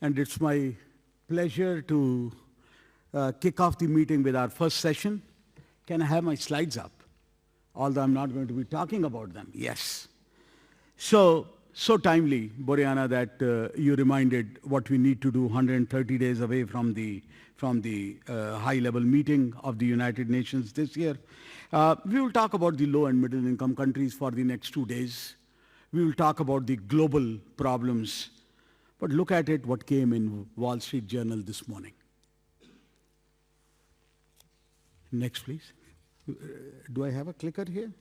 and it's my pleasure to kick off the meeting with our first session. Can I have my slides up? Although I'm not going to be talking about them. Yes. So timely, Boriana, that you reminded what we need to do 130 days away from the high-level meeting of the United Nations this year. We will talk about the low and middle-income countries for the next 2 days. We will talk about the global problems. But look at it, what came in Wall Street Journal this morning. Next, please. Do I have a clicker here?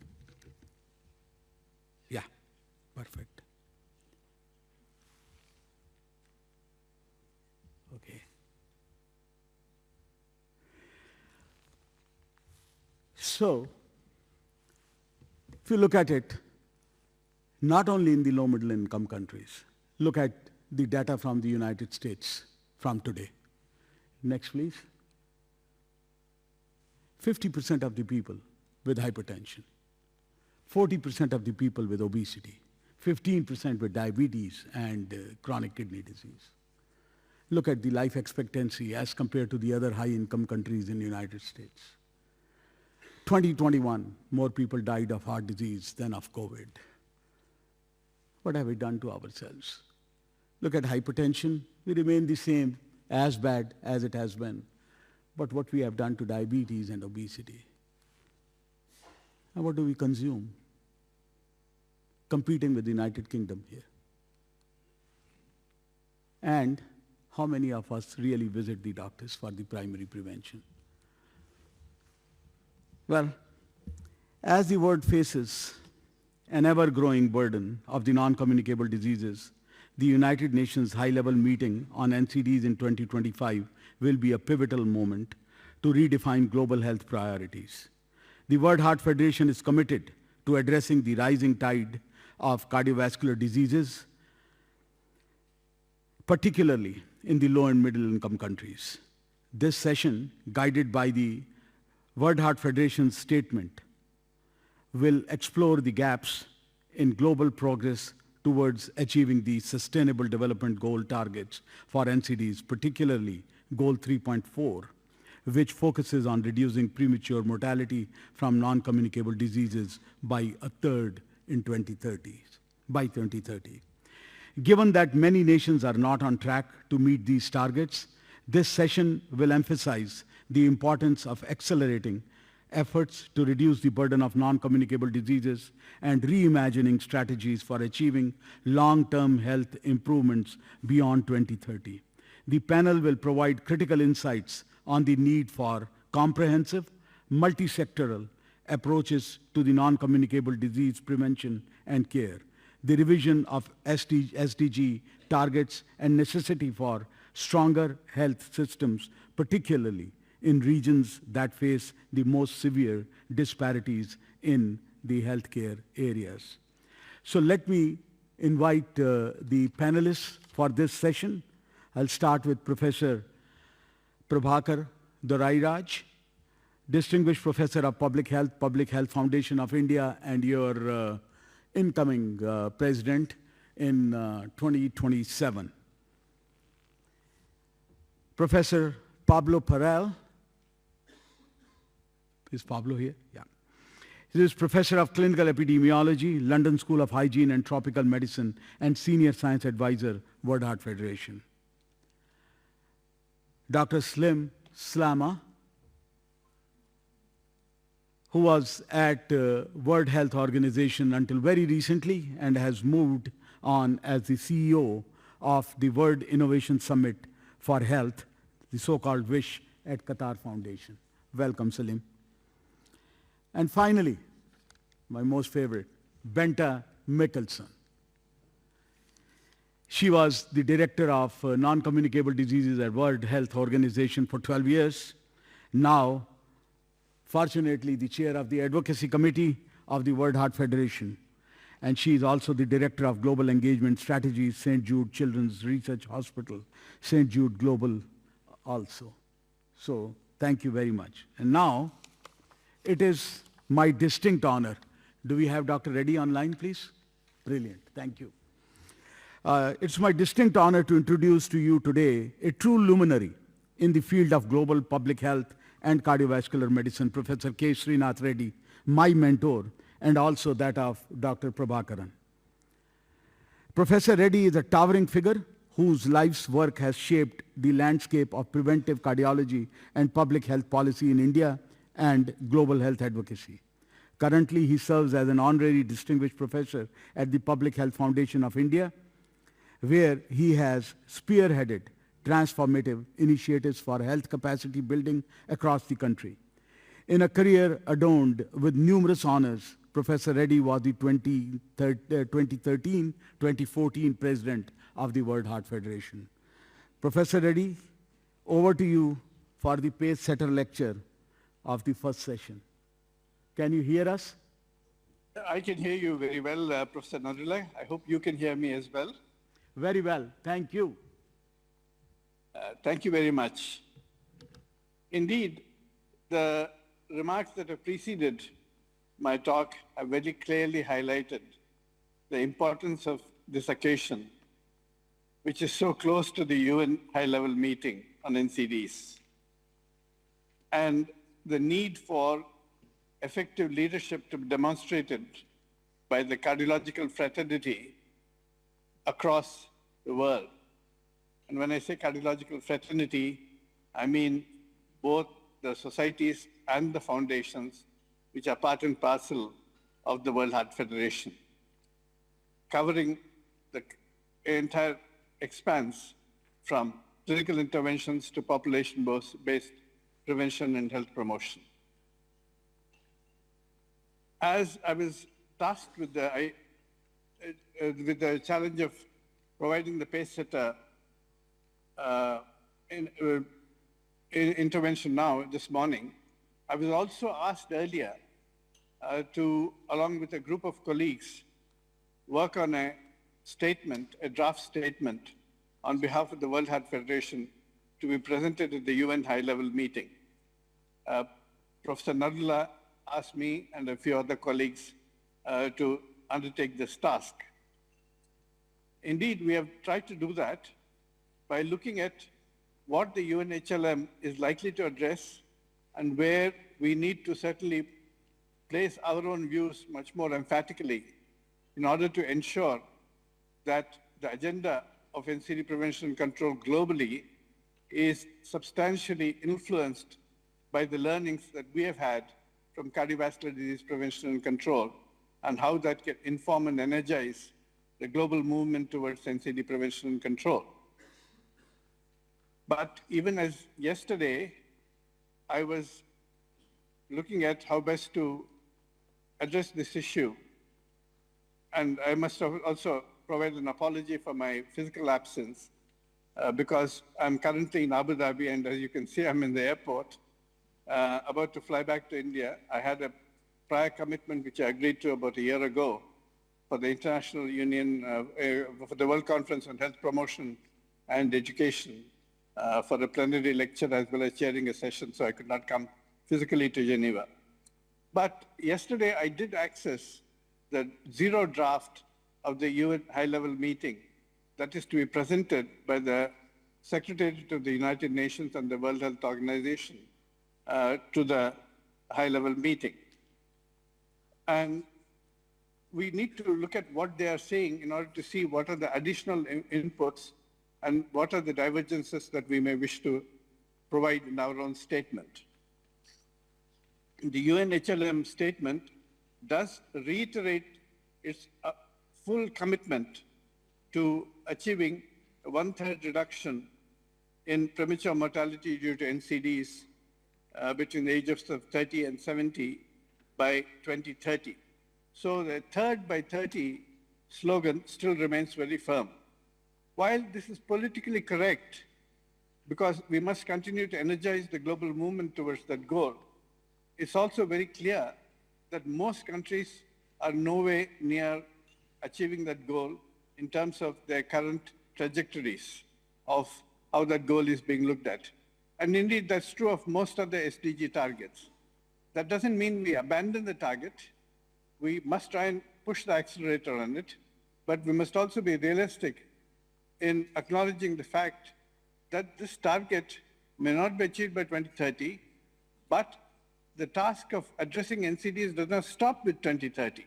Yeah, perfect. Okay. So, if you look at it, not only in the low middle income countries, look at the data from the United States from today. Next, please. 50% of the people with hypertension, 40% of the people with obesity, 15% with diabetes and chronic kidney disease. Look at the life expectancy as compared to the other high-income countries in the United States. 2021, more people died of heart disease than of COVID. What have we done to ourselves? Look at hypertension. We remain the same, as bad as it has been. But what we have done to diabetes and obesity. And what do we consume? Competing with the United Kingdom here. And how many of us really visit the doctors for the primary prevention? Well, as the world faces an ever-growing burden of the non-communicable diseases, the United Nations high-level meeting on NCDs in 2025 will be a pivotal moment to redefine global health priorities. The World Heart Federation is committed to addressing the rising tide of cardiovascular diseases, particularly in the low and middle income countries. This session, guided by the World Heart Federation's statement, will explore the gaps in global progress towards achieving the Sustainable Development Goal targets for NCDs, particularly Goal 3.4, which focuses on reducing premature mortality from non-communicable diseases by a third by 2030. Given that many nations are not on track to meet these targets, this session will emphasize the importance of accelerating efforts to reduce the burden of non-communicable diseases and reimagining strategies for achieving long-term health improvements beyond 2030. The panel will provide critical insights on the need for comprehensive, multi-sectoral approaches to the non-communicable disease prevention and care, the revision of SDG targets and necessity for stronger health systems, particularly in regions that face the most severe disparities in the healthcare areas. So let me invite the panelists for this session. I'll start with Professor Prabhakar Dorairaj, Distinguished Professor of Public Health Foundation of India, and your incoming president in 2027. Professor Pablo Parel. Is Pablo here? Yeah. He is Professor of Clinical Epidemiology, London School of Hygiene and Tropical Medicine, and Senior Science Advisor, World Heart Federation. Dr. Slim Slama, who was at World Health Organization until very recently and has moved on as the CEO of the World Innovation Summit for Health, the so-called WHF at Qatar Foundation. Welcome, Salim. And finally, my most favorite, Bente Mikkelsen. She was the director of non-communicable diseases at World Health Organization for 12 years. Now, fortunately, the chair of the advocacy committee of the World Heart Federation. And she is also the director of global engagement strategies, St. Jude Children's Research Hospital, St. Jude Global also. So thank you very much. And now, it is my distinct honor. Do we have Dr. Reddy online, please? Brilliant. Thank you. It's my distinct honor to introduce to you today a true luminary in the field of global public health and cardiovascular medicine, Professor K. Srinath Reddy, my mentor, and also that of Dr. Prabhakaran. Professor Reddy is a towering figure whose life's work has shaped the landscape of preventive cardiology and public health policy in India and global health advocacy. Currently, he serves as an honorary distinguished professor at the Public Health Foundation of India, where he has spearheaded transformative initiatives for health capacity building across the country. In a career adorned with numerous honors, Professor Reddy was the 2013-2014 president of the World Heart Federation. Professor Reddy, over to you for the pace setter lecture of the first session. Can you hear us? I can hear you very well, Professor Nadula. I hope you can hear me as well. Very well. Thank you. Thank you very much. Indeed, the remarks that have preceded my talk have very clearly highlighted the importance of this occasion, which is so close to the UN high-level meeting on NCDs, and the need for effective leadership to be demonstrated by the cardiological fraternity across the world. And when I say cardiological fraternity, I mean both the societies and the foundations, which are part and parcel of the World Heart Federation, covering the entire expanse from clinical interventions to population-based prevention and health promotion. As I was tasked with the challenge of providing the pace setter intervention now, this morning, I was also asked earlier to, along with a group of colleagues, work on a statement, a draft statement, on behalf of the World Heart Federation to be presented at the UN high-level meeting. Professor Nadula asked me and a few other colleagues to undertake this task. Indeed, we have tried to do that by looking at what the UNHLM is likely to address and where we need to certainly place our own views much more emphatically in order to ensure that the agenda of NCD prevention and control globally is substantially influenced by the learnings that we have had from cardiovascular disease prevention and control, and how that can inform and energize the global movement towards NCD prevention and control. But even as yesterday, I was looking at how best to address this issue. And I must also provide an apology for my physical absence because I'm currently in Abu Dhabi, and as you can see, I'm in the airport, about to fly back to India. I had a prior commitment which I agreed to about a year ago for the International Union, for the World Conference on Health Promotion and Education, for a plenary lecture as well as chairing a session, so I could not come physically to Geneva. But yesterday I did access the zero draft of the UN high-level meeting that is to be presented by the Secretariat of the United Nations and the World Health Organization to the high-level meeting. And we need to look at what they are saying in order to see what are the additional inputs and what are the divergences that we may wish to provide in our own statement. The UNHLM statement does reiterate its full commitment to achieving a 1/3 reduction in premature mortality due to NCDs between the ages of 30 and 70 by 2030. So the 3rd by 30 slogan still remains very firm. While this is politically correct, because we must continue to energize the global movement towards that goal, it's also very clear that most countries are nowhere near achieving that goal in terms of their current trajectories of how that goal is being looked at. And indeed, that's true of most of the SDG targets. That doesn't mean we abandon the target. We must try and push the accelerator on it, but we must also be realistic in acknowledging the fact that this target may not be achieved by 2030, but the task of addressing NCDs does not stop with 2030.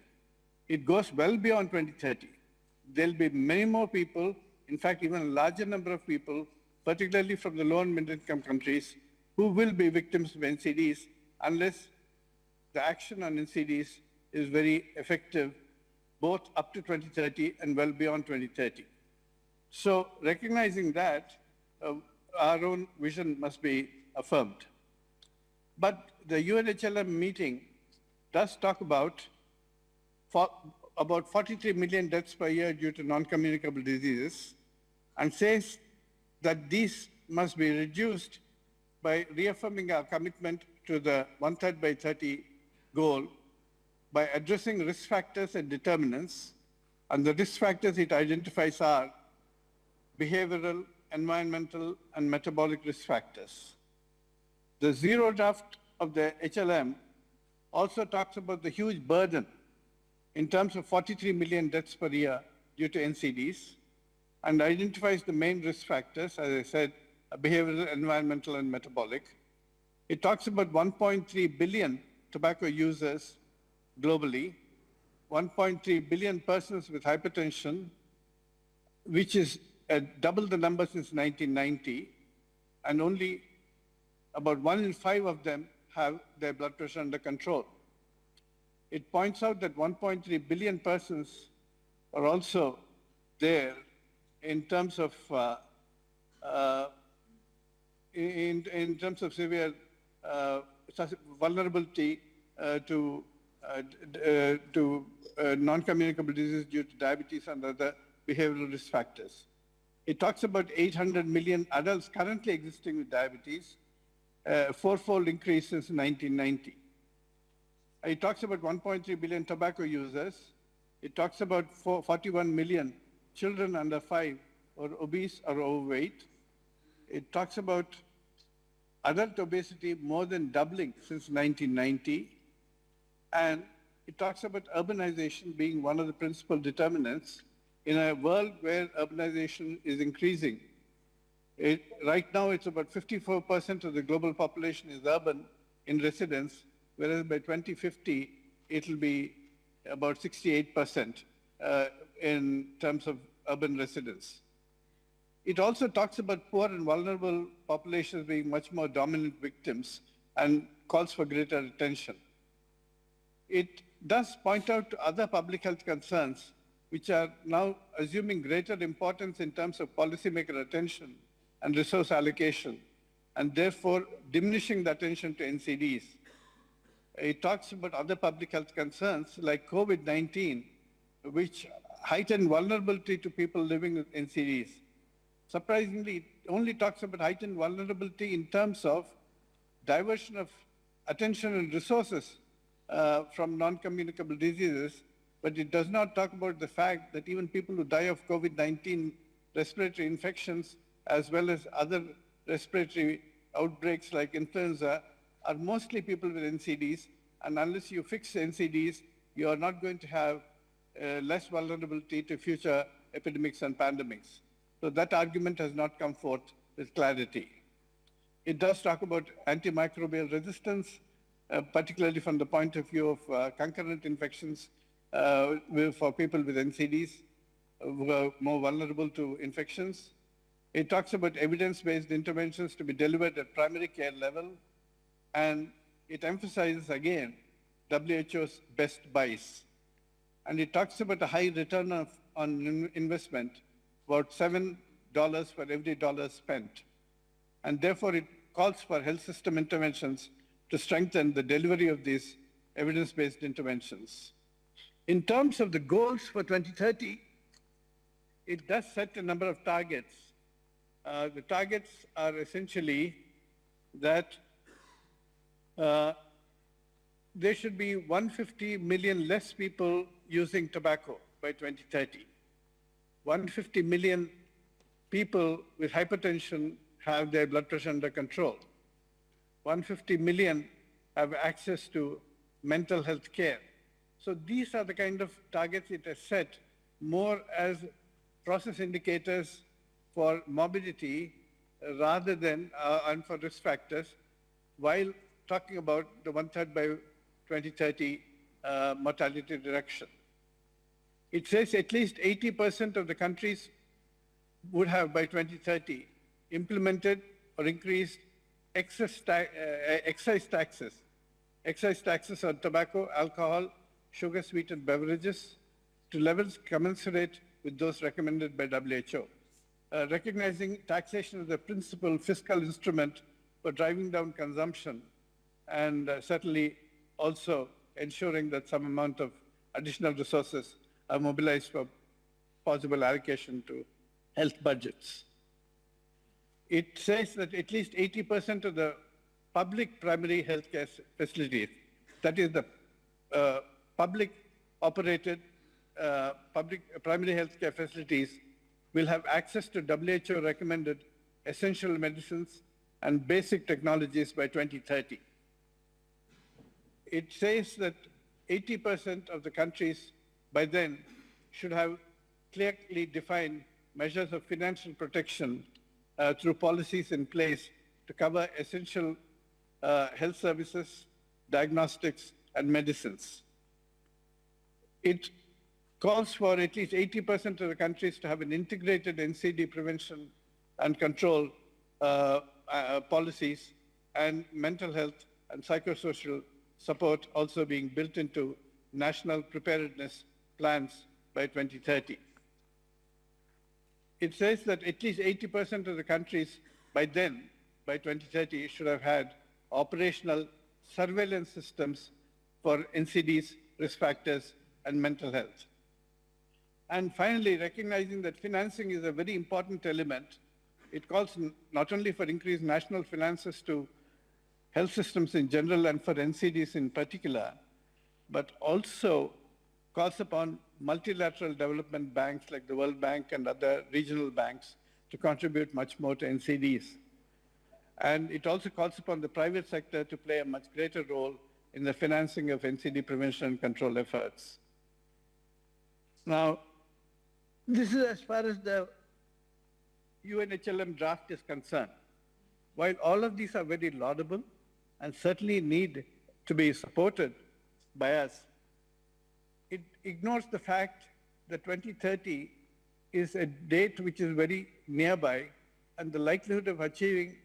It goes well beyond 2030. There'll be many more people, in fact, even a larger number of people, particularly from the low and middle-income countries, who will be victims of NCDs unless the action on NCDs is very effective, both up to 2030 and well beyond 2030. So recognizing that, our own vision must be affirmed. But the UNHLM meeting does talk about 43 million deaths per year due to non-communicable diseases, and says that these must be reduced by reaffirming our commitment to the 1/3 by 30 goal by addressing risk factors and determinants. And the risk factors it identifies are behavioral, environmental, and metabolic risk factors. The zero draft of the HLM also talks about the huge burden in terms of 43 million deaths per year due to NCDs, and identifies the main risk factors, as I said, behavioral, environmental, and metabolic. It talks about 1.3 billion tobacco users globally, 1.3 billion persons with hypertension, which is double the number since 1990, and only about 1 in 5 of them have their blood pressure under control. It points out that 1.3 billion persons are also there in terms of severe vulnerability to non-communicable diseases due to diabetes and other behavioral risk factors. It talks about 800 million adults currently existing with diabetes, a fourfold increase since 1990. It talks about 1.3 billion tobacco users. It talks about 41 million children under 5 or obese or overweight. It talks about adult obesity more than doubling since 1990. And it talks about urbanization being one of the principal determinants in a world where urbanization is increasing. Right now, it's about 54% of the global population is urban in residence, whereas by 2050, it'll be about 68% in terms of urban residents. It also talks about poor and vulnerable populations being much more dominant victims and calls for greater attention. It does point out to other public health concerns which are now assuming greater importance in terms of policymaker attention and resource allocation, and therefore diminishing the attention to NCDs. It talks about other public health concerns like COVID-19, which heighten vulnerability to people living with NCDs. Surprisingly, it only talks about heightened vulnerability in terms of diversion of attention and resources from non-communicable diseases, but it does not talk about the fact that even people who die of COVID-19 respiratory infections, as well as other respiratory outbreaks like influenza, are mostly people with NCDs, and unless you fix NCDs, you are not going to have less vulnerability to future epidemics and pandemics. So that argument has not come forth with clarity. It does talk about antimicrobial resistance, particularly from the point of view of concurrent infections for people with NCDs who are more vulnerable to infections. It talks about evidence-based interventions to be delivered at primary care level, and it emphasizes again WHO's best buys. And it talks about a high return on investment, about $7 for every dollar spent. And therefore, it calls for health system interventions to strengthen the delivery of these evidence-based interventions. In terms of the goals for 2030, it does set a number of targets. The targets are essentially that there should be 150 million less people using tobacco by 2030. 150 million people with hypertension have their blood pressure under control. 150 million have access to mental health care. So these are the kind of targets it has set more as process indicators for morbidity rather than, and for risk factors, while talking about the 1/3 by 2030 mortality reduction. It says at least 80% of the countries would have by 2030 implemented or increased excise taxes on tobacco, alcohol, sugar-sweetened beverages to levels commensurate with those recommended by WHO. Recognizing taxation as the principal fiscal instrument for driving down consumption and certainly also ensuring that some amount of additional resources are mobilized for possible allocation to health budgets. It says that at least 80% of the public primary healthcare facilities, that is the public operated public primary healthcare facilities, will have access to WHO recommended essential medicines and basic technologies by 2030. It says that 80% of the countries by then should have clearly defined measures of financial protection through policies in place to cover essential health services, diagnostics, and medicines. It calls for at least 80% of the countries to have an integrated NCD prevention and control policies, and mental health and psychosocial support also being built into national preparedness plans by 2030. It says that at least 80% of the countries by then, by 2030, should have had operational surveillance systems for NCDs, risk factors, and mental health. And finally, recognizing that financing is a very important element, it calls not only for increased national finances to health systems in general and for NCDs in particular, but also calls upon multilateral development banks like the World Bank and other regional banks to contribute much more to NCDs. And it also calls upon the private sector to play a much greater role in the financing of NCD prevention and control efforts. Now, this is as far as the UNHLM draft is concerned. While all of these are very laudable and certainly need to be supported by us, it ignores the fact that 2030 is a date which is very nearby, and the likelihood of achieving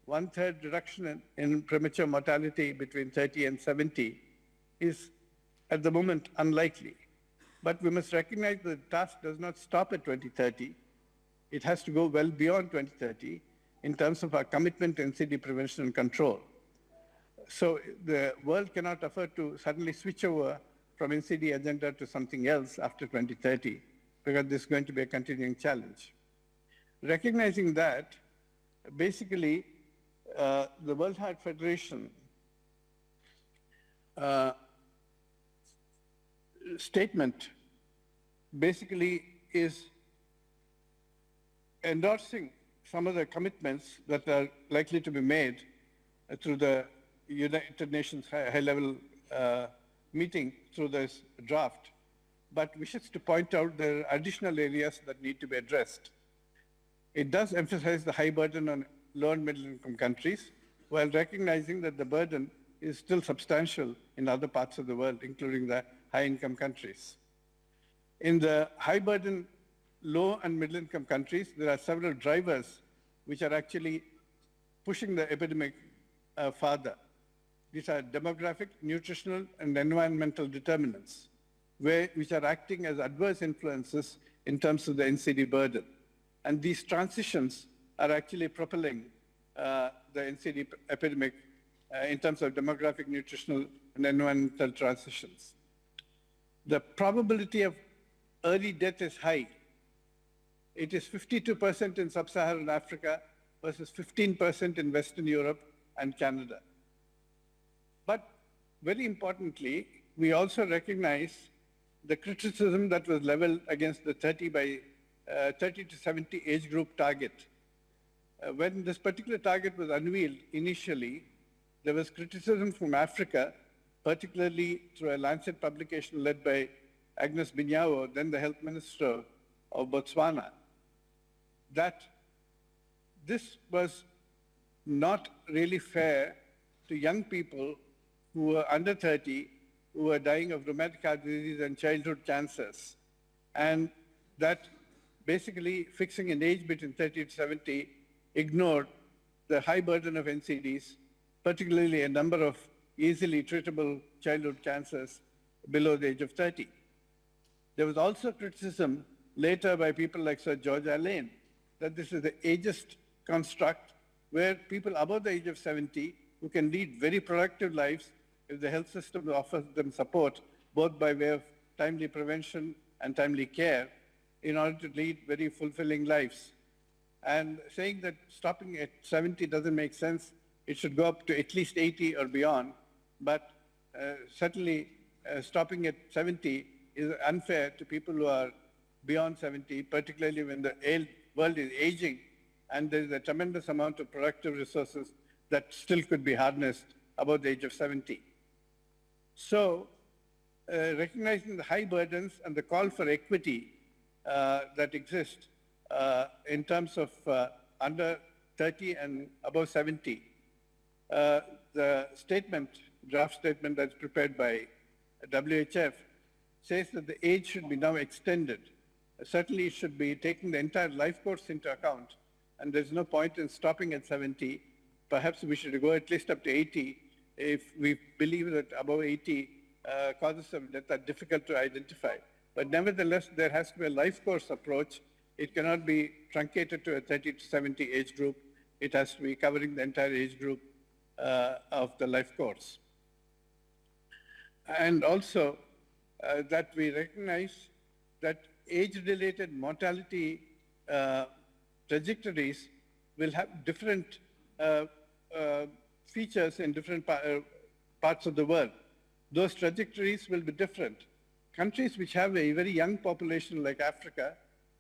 1/3 reduction in premature mortality between 30 and 70 is at the moment unlikely. But we must recognize that the task does not stop at 2030. It has to go well beyond 2030 in terms of our commitment to NCD prevention and control. So the world cannot afford to suddenly switch over from NCD agenda to something else after 2030, because this is going to be a continuing challenge. Recognizing that, basically, the World Heart Federation statement basically is endorsing some of the commitments that are likely to be made through the United Nations high-level meeting through this draft, but wishes to point out there are additional areas that need to be addressed. It does emphasize the high burden on low and middle income countries, while recognizing that the burden is still substantial in other parts of the world, including the high income countries. In the high burden low and middle income countries, there are several drivers which are actually pushing the epidemic farther. These are demographic, nutritional, and environmental determinants, which are acting as adverse influences in terms of the NCD burden. And these transitions are actually propelling the NCD epidemic in terms of demographic, nutritional, and environmental transitions. The probability of early death is high. It is 52% in sub-Saharan Africa versus 15% in Western Europe and Canada. But very importantly, we also recognize the criticism that was leveled against the 30 to 70 age group target. When this particular target was unveiled initially, there was criticism from Africa, particularly through a Lancet publication led by Agnes Binyawo, then the health minister of Botswana, that this was not really fair to young people who were under 30, who were dying of rheumatic heart disease and childhood cancers. And that basically fixing an age between 30 to 70 ignored the high burden of NCDs, particularly a number of easily treatable childhood cancers below the age of 30. There was also criticism later by people like Sir George Allain that this is the ageist construct where people above the age of 70 who can lead very productive lives if the health system offers them support, both by way of timely prevention and timely care, in order to lead very fulfilling lives. And saying that stopping at 70 doesn't make sense, it should go up to at least 80 or beyond, but certainly stopping at 70 is unfair to people who are beyond 70, particularly when the world is aging and there is a tremendous amount of productive resources that still could be harnessed above the age of 70. So, recognizing the high burdens and the call for equity that exist in terms of under 30 and above 70, the draft statement that's prepared by WHF says that the age should be now extended. Certainly it should be taking the entire life course into account, and there's no point in stopping at 70. Perhaps we should go at least up to 80 if we believe that above 80 causes of death are difficult to identify. But nevertheless, there has to be a life course approach. It cannot be truncated to a 30 to 70 age group. It has to be covering the entire age group of the life course. And also that we recognize that age-related mortality trajectories will have different features in different parts of the world. Those trajectories will be different. Countries which have a very young population like Africa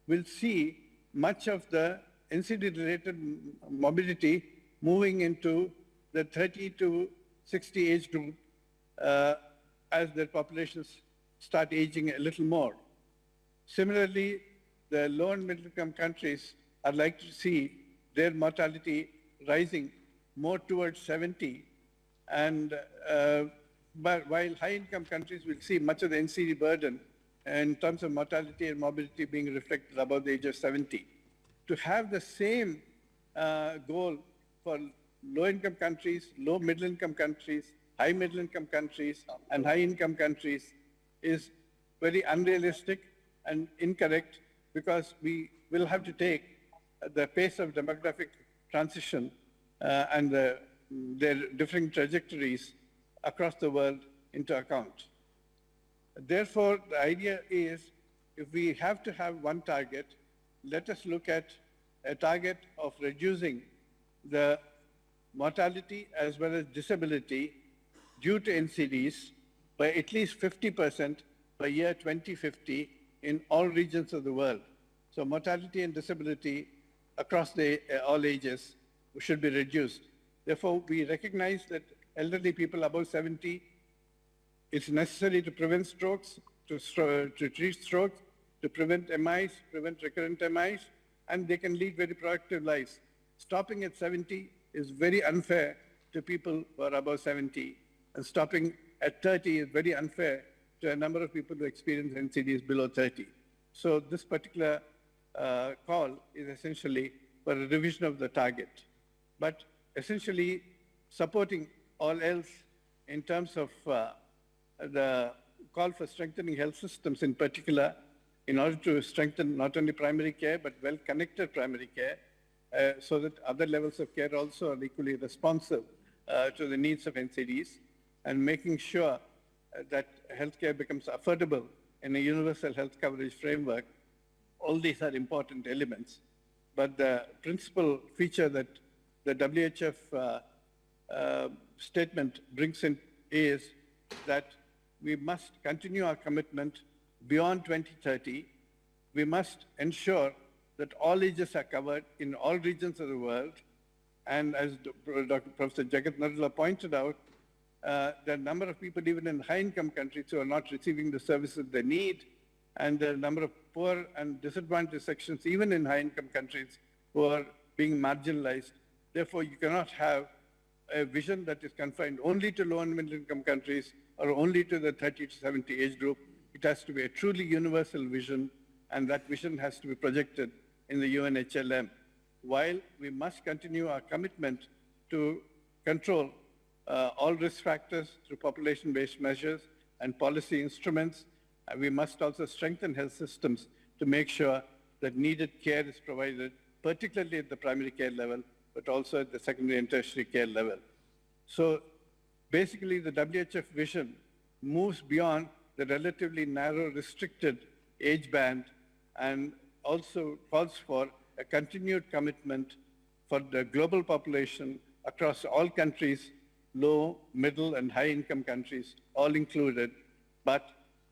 will see much of the NCD-related morbidity moving into the 30 to 60 age group as their populations start aging a little more. Similarly, the low and middle income countries are likely to see their mortality rising more towards 70, and but while high income countries will see much of the NCD burden in terms of mortality and morbidity being reflected above the age of 70. To have the same goal for low income countries, low middle income countries, high middle income countries, and high income countries is very unrealistic and incorrect, because we will have to take the pace of demographic transition and their differing trajectories across the world into account. Therefore, the idea is, if we have to have one target, let us look at a target of reducing the mortality as well as disability due to NCDs by at least 50% by year 2050 in all regions of the world. So mortality and disability across all ages should be reduced. Therefore, we recognize that elderly people above 70, it's necessary to prevent strokes, to treat strokes, to prevent MIs, prevent recurrent MIs, and they can lead very productive lives. Stopping at 70 is very unfair to people who are above 70, and stopping at 30 is very unfair to a number of people who experience NCDs below 30. So this particular call is essentially for a revision of the target, but essentially supporting all else in terms of the call for strengthening health systems in particular, in order to strengthen not only primary care, but well-connected primary care, so that other levels of care also are equally responsive to the needs of NCDs, and making sure that healthcare becomes affordable in a universal health coverage framework. All these are important elements. But the principal feature that the WHF statement brings in is that we must continue our commitment beyond 2030. We must ensure that all ages are covered in all regions of the world. And as Dr. Professor Jagat Nadula pointed out, there are a number of people even in high-income countries who are not receiving the services they need, and there are a number of poor and disadvantaged sections even in high-income countries who are being marginalized. Therefore, you cannot have a vision that is confined only to low and middle income countries or only to the 30 to 70 age group. It has to be a truly universal vision, and that vision has to be projected in the UNHLM. While we must continue our commitment to control all risk factors through population-based measures and policy instruments, we must also strengthen health systems to make sure that needed care is provided, particularly at the primary care level, but also at the secondary and tertiary care level. So basically, the WHF vision moves beyond the relatively narrow, restricted age band and also calls for a continued commitment for the global population across all countries, low, middle, and high-income countries, all included, but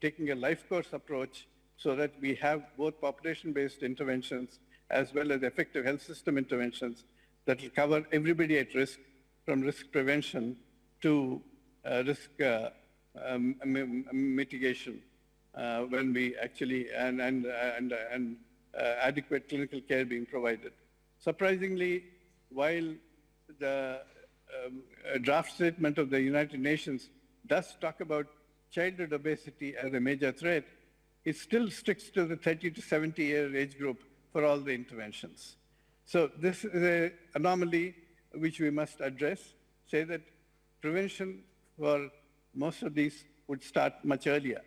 taking a life course approach so that we have both population-based interventions as well as effective health system interventions that will cover everybody at risk, from risk prevention to risk mitigation when we actually, and adequate clinical care being provided. Surprisingly, while the draft statement of the United Nations does talk about childhood obesity as a major threat, it still sticks to the 30 to 70-year age group for all the interventions. So this is an anomaly which we must address, say that prevention for most of these would start much earlier.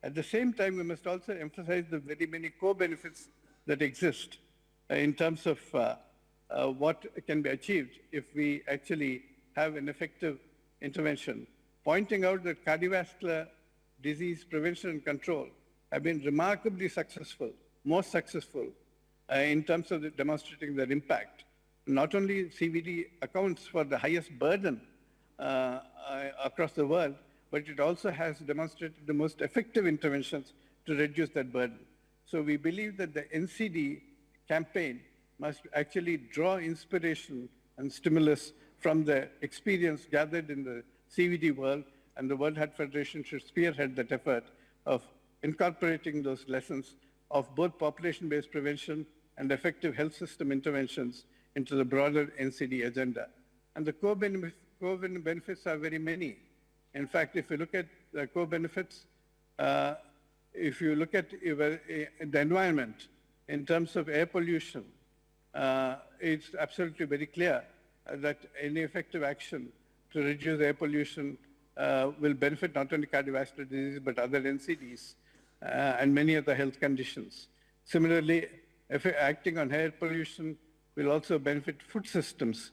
At the same time, we must also emphasize the very many co-benefits that exist in terms of what can be achieved if we actually have an effective intervention, pointing out that cardiovascular disease prevention and control have been remarkably successful, most successful in terms of demonstrating their impact. Not only CVD accounts for the highest burden across the world, but it also has demonstrated the most effective interventions to reduce that burden. So we believe that the NCD campaign must actually draw inspiration and stimulus from the experience gathered in the CVD world, and the World Heart Federation should spearhead that effort of incorporating those lessons of both population-based prevention and effective health system interventions into the broader NCD agenda. And the co-benefits are very many. In fact, if you look at the co-benefits, if you look at the environment in terms of air pollution, it's absolutely very clear that any effective action to reduce air pollution will benefit not only cardiovascular disease, but other NCDs and many other health conditions. Similarly, if acting on air pollution will also benefit food systems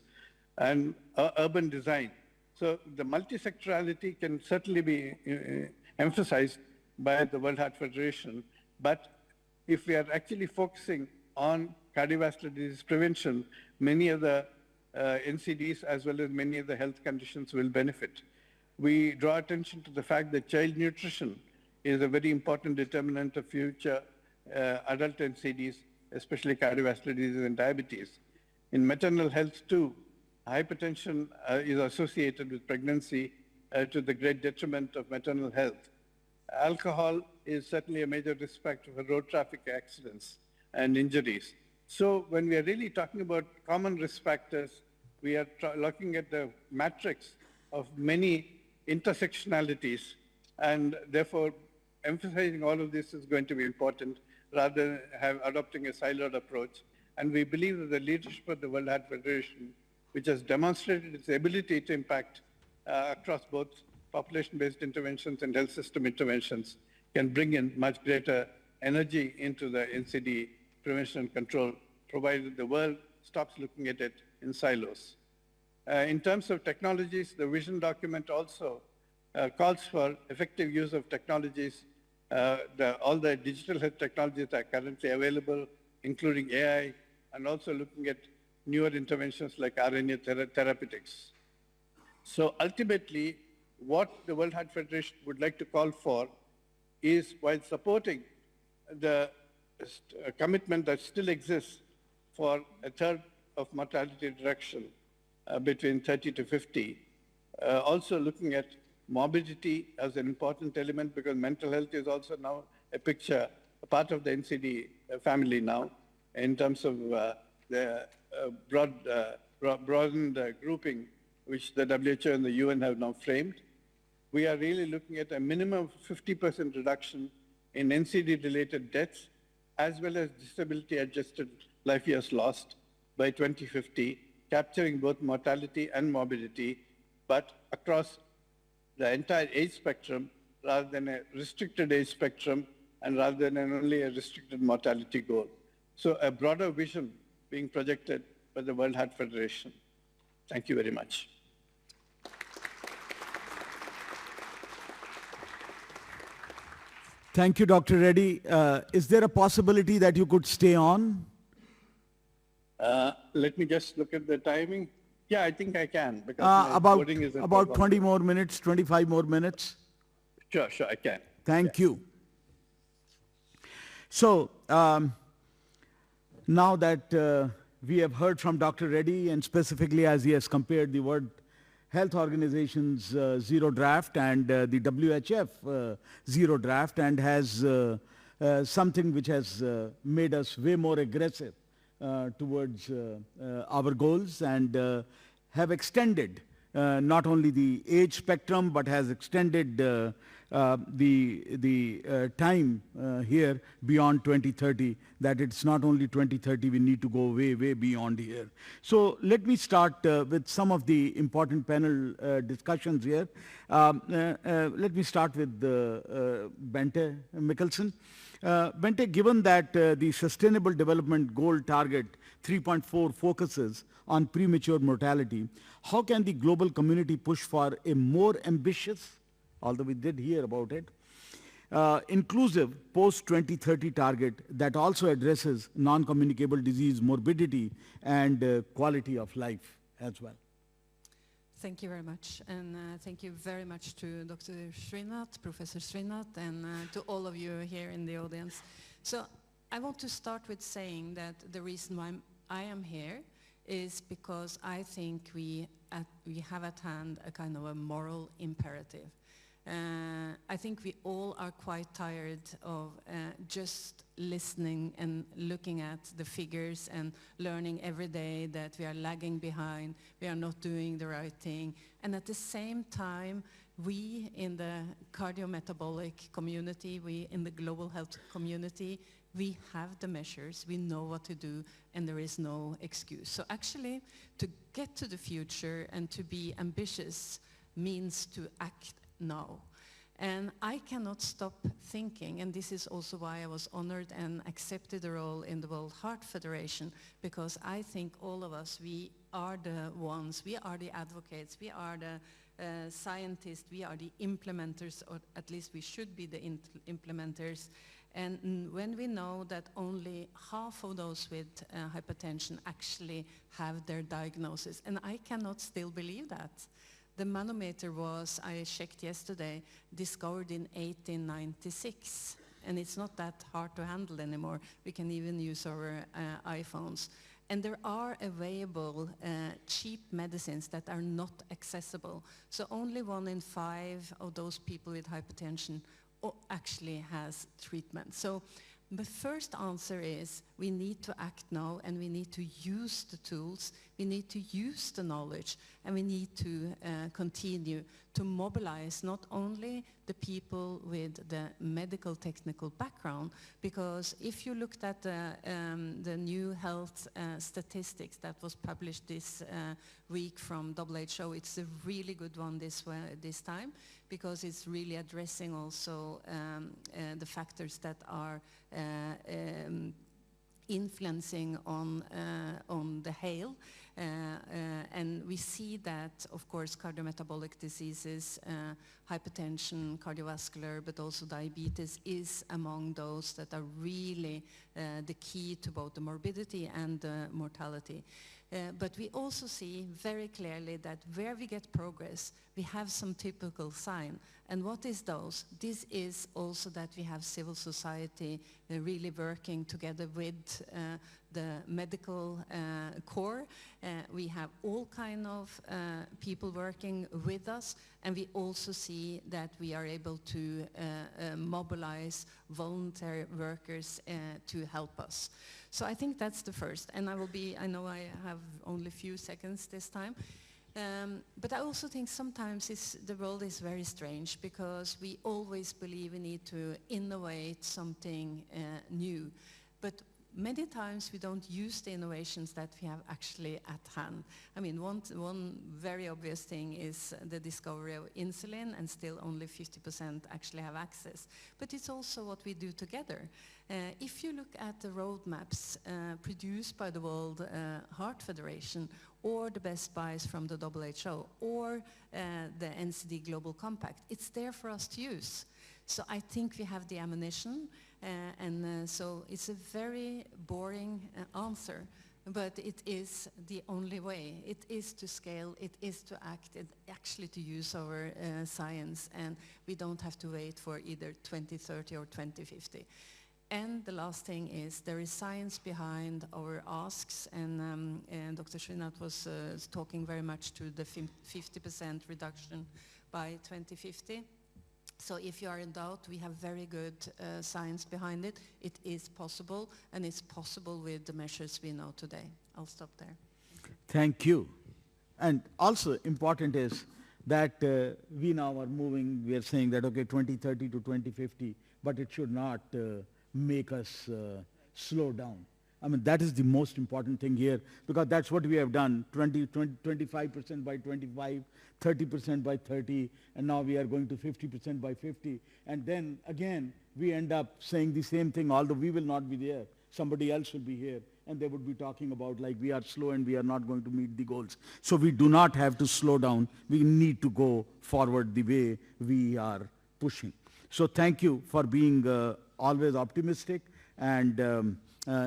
and urban design. So the multisectorality can certainly be emphasized by the World Heart Federation, but if we are actually focusing on cardiovascular disease prevention, many of the NCDs as well as many of the health conditions will benefit. We draw attention to the fact that child nutrition is a very important determinant of future adult NCDs, especially cardiovascular disease and diabetes. In maternal health too, hypertension is associated with pregnancy to the great detriment of maternal health. Alcohol is certainly a major risk factor for road traffic accidents and injuries. So when we are really talking about common risk factors, we are looking at the matrix of many intersectionalities, and therefore emphasizing all of this is going to be important rather than adopting a siloed approach. And we believe that the leadership of the World Heart Federation, which has demonstrated its ability to impact across both population-based interventions and health system interventions, can bring in much greater energy into the NCD prevention and control, provided the world stops looking at it in silos. In terms of technologies, the vision document also calls for effective use of technologies. All the digital health technologies are currently available, including AI, and also looking at newer interventions like RNA therapeutics. So ultimately, what the World Heart Federation would like to call for is, while supporting the commitment that still exists for a third of mortality reduction between 30 to 50, also looking at morbidity as an important element, because mental health is also now a part of the NCD family now, in terms of the broadened grouping which the WHO and the UN have now framed. We are really looking at a minimum of 50% reduction in NCD-related deaths, as well as disability-adjusted life years lost by 2050, capturing both mortality and morbidity, but across the entire age spectrum, rather than a restricted age spectrum, and rather than only a restricted mortality goal. So a broader vision being projected by the World Heart Federation. Thank you very much. Thank you, Dr. Reddy. Is there a possibility that you could stay on? Let me just look at the timing. Yeah, I think I can, because my voting is about 20 more minutes, 25 more minutes. Sure, I can. Thank you. So now that we have heard from Dr. Reddy, and specifically as he has compared the World Health Organization's zero draft and the WHF zero draft, and has something which has made us way more aggressive towards our goals, and have extended not only the age spectrum, but has extended the time here beyond 2030, that it's not only 2030, we need to go way, way beyond here. So let me start with some of the important panel discussions here. Let me start with Bente Mikkelsen. Bente, given that the Sustainable Development Goal target 3.4 focuses on premature mortality, how can the global community push for a more ambitious, although we did hear about it, inclusive post-2030 target that also addresses non-communicable disease morbidity and quality of life as well? Thank you very much, and thank you very much to Dr. Srinath, Professor Srinath, and to all of you here in the audience. So I want to start with saying that the reason why I am here is because I think we have at hand a kind of a moral imperative. I think we all are quite tired of just listening and looking at the figures and learning every day that we are lagging behind, we are not doing the right thing. And at the same time, we in the cardiometabolic community, we in the global health community, we have the measures, we know what to do, and there is no excuse. So actually, to get to the future and to be ambitious means to act now. And I cannot stop thinking, and this is also why I was honored and accepted the role in the World Heart Federation, because I think all of us, we are the ones, we are the advocates, we are the scientists, we are the implementers, or at least we should be the implementers. And when we know that only half of those with hypertension actually have their diagnosis, and I cannot still believe that. The manometer was, I checked yesterday, discovered in 1896, and it's not that hard to handle anymore. We can even use our iPhones. And there are available cheap medicines that are not accessible. So only 1 in 5 of those people with hypertension actually has treatment. So the first answer is we need to act now, and we need to use the tools, we need to use the knowledge, and we need to continue to mobilize not only the people with the medical technical background, because if you looked at the new health statistics that was published this week from WHO, it's a really good one this time, because it's really addressing also the factors that are influencing on the health. And we see that, of course, cardiometabolic diseases, hypertension, cardiovascular, but also diabetes is among those that are really the key to both the morbidity and the mortality. But we also see very clearly that where we get progress, we have some typical sign. And what is those? This is also that we have civil society really working together with the medical core. We have all kind of people working with us, and we also see that we are able to mobilize voluntary workers to help us. So I think that's the first, and I know I have only a few seconds this time. But I also think sometimes the world is very strange, because we always believe we need to innovate something new. But many times we don't use the innovations that we have actually at hand. I mean, one very obvious thing is the discovery of insulin, and still only 50% actually have access. But it's also what we do together. If you look at the roadmaps produced by the World Heart Federation, or the best buys from the WHO, or the NCD Global Compact, it's there for us to use. So I think we have the ammunition, so it's a very boring answer, but it is the only way. It is to scale, it is to act, actually to use our science, and we don't have to wait for either 2030 or 2050. And the last thing is there is science behind our asks, and Dr. Srinath was talking very much to the 50% reduction by 2050. So if you are in doubt, we have very good science behind it. It is possible, and it's possible with the measures we know today. I'll stop there. Thank you. And also important is that we now are moving, we are saying that, okay, 2030 to 2050, but it should not make us slow down. I mean, that is the most important thing here, because that's what we have done, 25% by 25, 30% by 30, and now we are going to 50% by 50. And then again, we end up saying the same thing, although we will not be there. Somebody else will be here, and they would be talking about like we are slow and we are not going to meet the goals. So we do not have to slow down. We need to go forward the way we are pushing. So thank you for being always optimistic and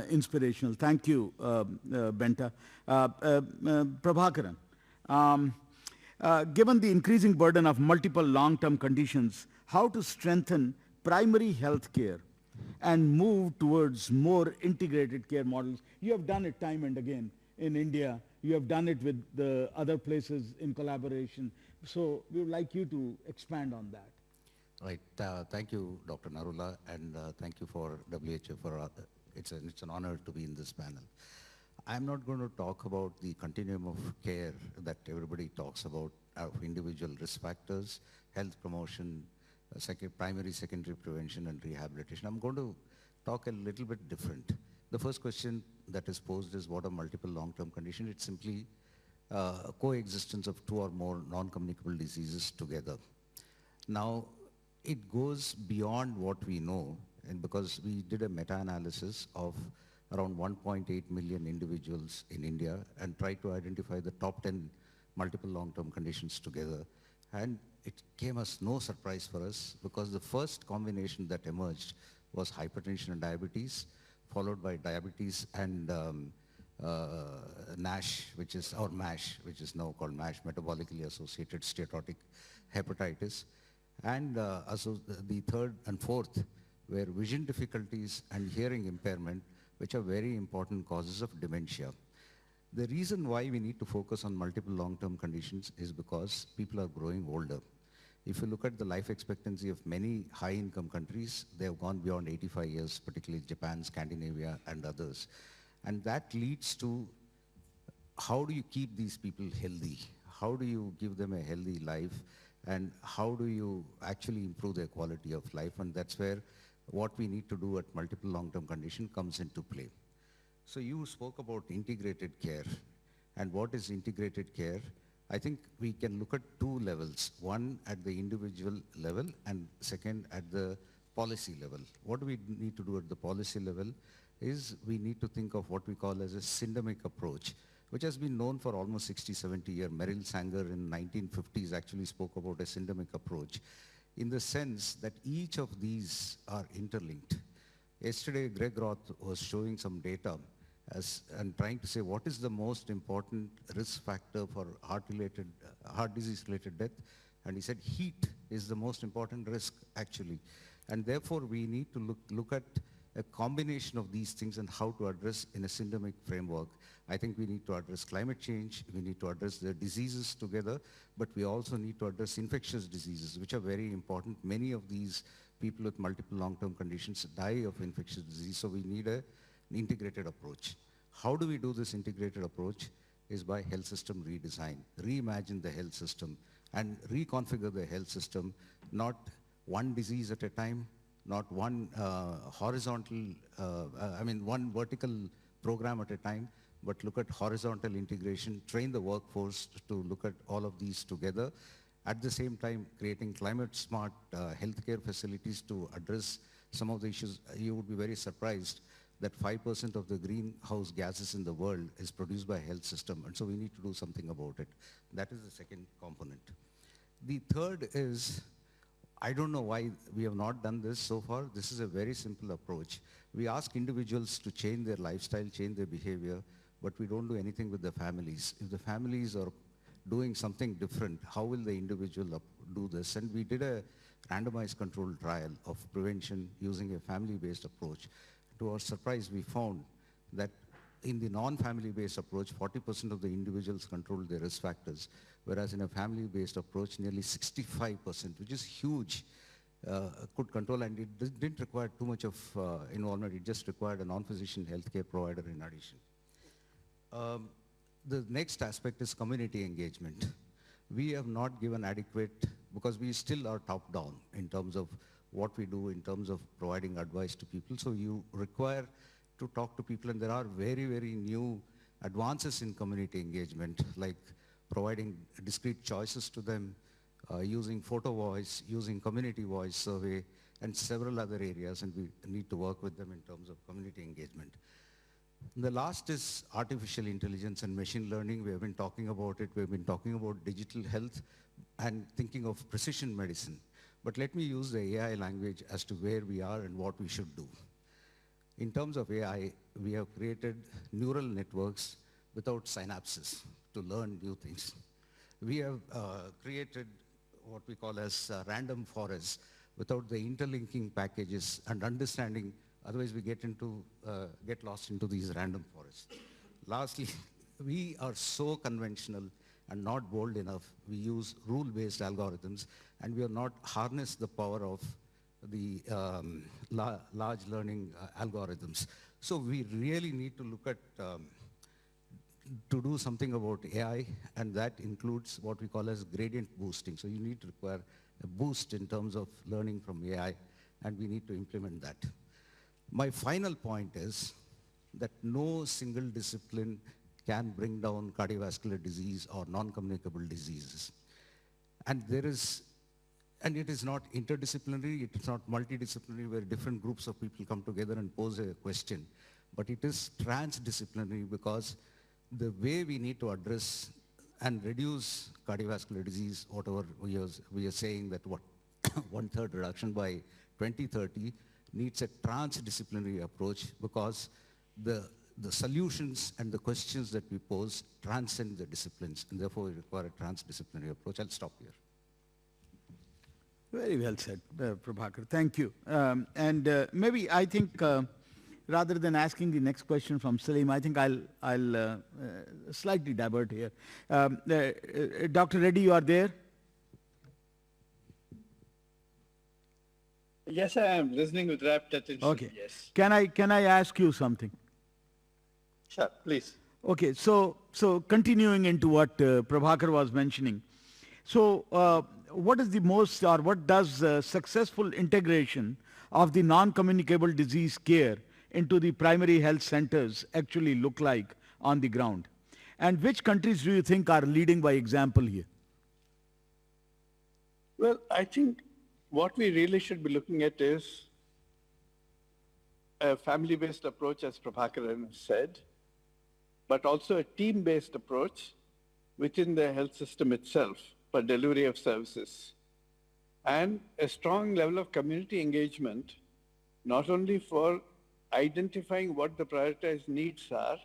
inspirational. Thank you, Benta. Prabhakaran, given the increasing burden of multiple long-term conditions, how to strengthen primary health care and move towards more integrated care models? You have done it time and again in India. You have done it with the other places in collaboration. So we would like you to expand on that. Right. Thank you, Dr. Narula, and thank you for WHF for it's an honor to be in this panel. I'm not going to talk about the continuum of care that everybody talks about, of individual risk factors, health promotion, primary, secondary prevention, and rehabilitation. I'm going to talk a little bit different. The first question that is posed is, what are multiple long-term conditions? It's simply coexistence of two or more non-communicable diseases together. Now, it goes beyond what we know, and because we did a meta-analysis of around 1.8 million individuals in India and tried to identify the top 10 multiple long-term conditions together. And it came as no surprise for us, because the first combination that emerged was hypertension and diabetes, followed by diabetes and NASH, or MASH, which is now called MASH, metabolically associated steatotic hepatitis. And the third and fourth were vision difficulties and hearing impairment, which are very important causes of dementia. The reason why we need to focus on multiple long-term conditions is because people are growing older. If you look at the life expectancy of many high-income countries, they have gone beyond 85 years, particularly Japan, Scandinavia, and others. And that leads to, how do you keep these people healthy? How do you give them a healthy life? And how do you actually improve their quality of life? And that's where what we need to do at multiple long-term condition comes into play. So you spoke about integrated care. And what is integrated care? I think we can look at two levels. One at the individual level, and second at the policy level. What do we need to do at the policy level is we need to think of what we call as a syndemic approach, which has been known for almost 60, 70 years. Merrill Sanger in 1950s actually spoke about a syndemic approach, in the sense that each of these are interlinked. Yesterday, Greg Roth was showing some data, and trying to say what is the most important risk factor for heart disease related death. And he said heat is the most important risk actually. And therefore we need to look at a combination of these things and how to address in a syndemic framework. I think we need to address climate change, we need to address the diseases together, but we also need to address infectious diseases, which are very important. Many of these people with multiple long-term conditions die of infectious disease, so we need an integrated approach. How do we do this integrated approach? Is by health system redesign, reimagine the health system and reconfigure the health system, not one disease at a time, not one one vertical program at a time, but look at horizontal integration, train the workforce to look at all of these together. At the same time, creating climate smart healthcare facilities to address some of the issues. You would be very surprised that 5% of the greenhouse gases in the world is produced by health system, and so we need to do something about it. That is the second component. The third is, I don't know why we have not done this so far. This is a very simple approach. We ask individuals to change their lifestyle, change their behavior, but we don't do anything with the families. If the families are doing something different, how will the individual do this? And we did a randomized controlled trial of prevention using a family-based approach. To our surprise, we found that in the non-family-based approach, 40% of the individuals controlled their risk factors, whereas in a family-based approach, nearly 65%, which is huge, could control, and it didn't require too much of involvement. It just required a non-physician healthcare provider in addition. The next aspect is community engagement. We have not given adequate, because we still are top-down in terms of what we do in terms of providing advice to people. So you require to talk to people, and there are very, very new advances in community engagement, like providing discrete choices to them, using photo voice, using community voice survey, and several other areas, and we need to work with them in terms of community engagement. The last is artificial intelligence and machine learning. We have been talking about it. We've been talking about digital health and thinking of precision medicine. But let me use the AI language as to where we are and what we should do. In terms of AI, we have created neural networks without synapses to learn new things. We have created what we call as random forests without the interlinking packages and understanding. Otherwise, we get lost into these random forests. Lastly, we are so conventional and not bold enough. We use rule-based algorithms, and we have not harnessed the power of the large learning algorithms. So we really need to look at to do something about AI, and that includes what we call as gradient boosting. So you need to require a boost in terms of learning from AI, and we need to implement that. My final point is that no single discipline can bring down cardiovascular disease or non-communicable diseases. And it is not interdisciplinary, it is not multidisciplinary where different groups of people come together and pose a question, but it is transdisciplinary, because the way we need to address and reduce cardiovascular disease, whatever we are saying that what 1/3 reduction by 2030 needs a transdisciplinary approach, because the solutions and the questions that we pose transcend the disciplines, and therefore we require a transdisciplinary approach. I'll stop here. Very well said, Prabhakar. Thank you. Maybe I think rather than asking the next question from Salim, I think I'll slightly divert here. Dr. Reddy, you are there? Yes, I am listening with rapt attention. Okay. Yes. Can I ask you something? Sure, please. Okay, so continuing into what Prabhakar was mentioning. So what is the most, or what does successful integration of the non-communicable disease care into the primary health centers actually look like on the ground? And which countries do you think are leading by example here? Well, I think what we really should be looking at is a family-based approach, as Prabhakaran said, but also a team-based approach within the health system itself for delivery of services, and a strong level of community engagement, not only for identifying what the prioritized needs are,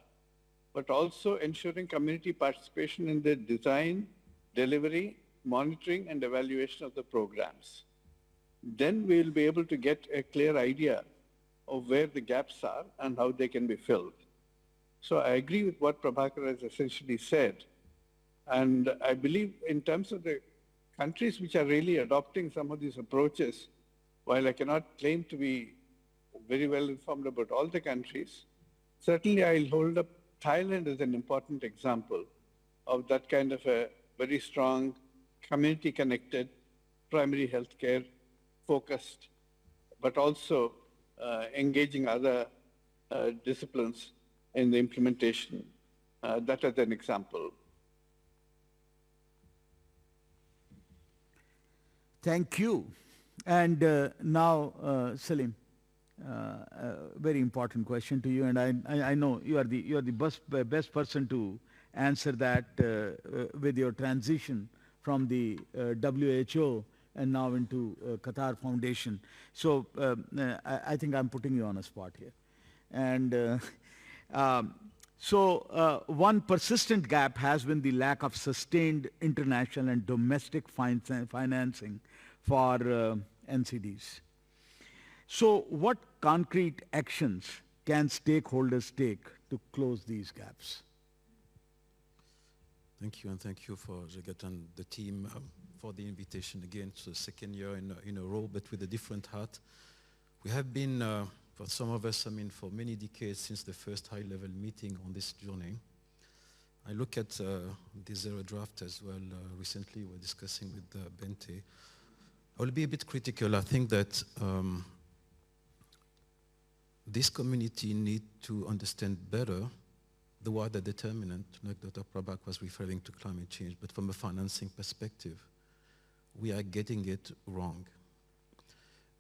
but also ensuring community participation in the design, delivery, monitoring, and evaluation of the programs. Then we'll be able to get a clear idea of where the gaps are and how they can be filled. So I agree with what Prabhakar has essentially said. And I believe in terms of the countries which are really adopting some of these approaches, while I cannot claim to be very well informed about all the countries, certainly I'll hold up Thailand as an important example of that kind of a very strong, community-connected, primary healthcare focused, but also engaging other disciplines in the implementation. That as an example. Thank you. And now, Salim, very important question to you, and I know you are the best person to answer that with your transition from the WHO and now into Qatar Foundation. So I think I'm putting you on a spot here. And one persistent gap has been the lack of sustained international and domestic financing for NCDs. So what concrete actions can stakeholders take to close these gaps? Thank you, and thank you for Jagat and the team for the invitation again. It's the second year in a row, but with a different hat. We have been, for some of us, for many decades since the first high-level meeting on this journey. I look at the zero draft as well. Recently, we're discussing with Bente. I will be a bit critical. I think that this community need to understand better the wider determinant, like Dr. Prabhak was referring to climate change, but from a financing perspective, we are getting it wrong.